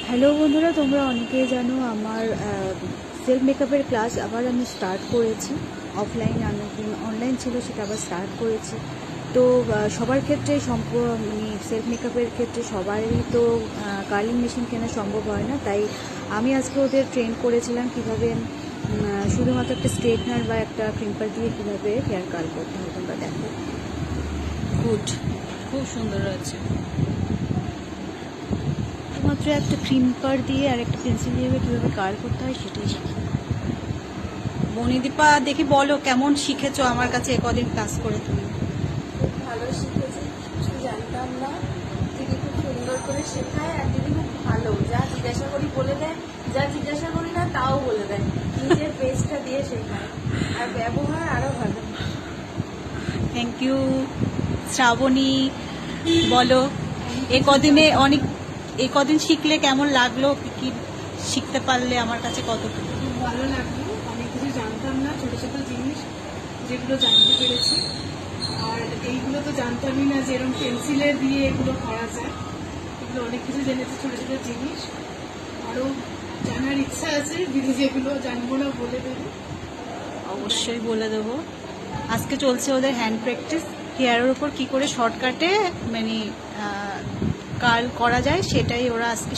Hello বন্ধুরা, তোমরা অনেকেই জানো আমার সেলফ মেকআপের ক্লাস আবার আমি স্টার্ট করেছি। অফলাইন অনলাইন ছিল, সেটা আবার স্টার্ট করেছি। তো সবার ক্ষেত্রে মানে সেলফ মেকআপের ক্ষেত্রে সবারই তো কার্লিং মেশিন কেনা সম্ভব হয় না। তাই আমি আজকে ওদের ট্রেন করেছিলাম কীভাবে শুধুমাত্র একটা স্ট্রেটনার বা একটা ক্রিম্পার দিয়ে কীভাবে হেয়ার কার্ল করতে হয়। তোমরা দেখো, গুড, খুব সুন্দর আছে। মাত্র একটা ক্রিম্পার দিয়ে আর একটা পেন্সিল দিয়ে কীভাবে কার্ল করতে হয় সেটাই শিখি। বনিদীপা, দেখি বলো কেমন শিখেছো আমার কাছে কদিন ক্লাস করে তুমি? খুব ভালো শিখেছি, কিছু জানতাম না। দিদি খুব সুন্দর করে শেখায়, আর দিদি খুব ভালো, যা জিজ্ঞাসা করি বলে দেয়, যা জিজ্ঞাসা করি না তাও বলে দেয়। নিজের বেসটা দিয়ে শেখায়, আর ব্যবহার আরো ভালো। Thank you. শ্রাবণী, বলো এই কদিন শিখলে কেমন লাগলো? কি শিখতে পারলে আমার কাছে কতটুকু? খুব ভালো লাগলো। অনেক কিছু জানতাম না, ছোট ছোট জিনিস যেগুলো জানতে পেরেছি। আর এইগুলো তো জানতামই না যে এরকম পেন্সিলে দিয়ে এগুলো করা যায়। এগুলো অনেক কিছু জেনেছি, ছোট ছোট জিনিস। আরও জানার ইচ্ছা আছে, দিদি যেগুলো জানবো না বলে দেবে। অবশ্যই বলে দেবো। আজকে চলছে ওদের হ্যান্ড প্র্যাকটিস, হেয়ারের উপর কি করে শর্টকাটে মানে কার্ল করা যায় সেটাই ওরা আজকে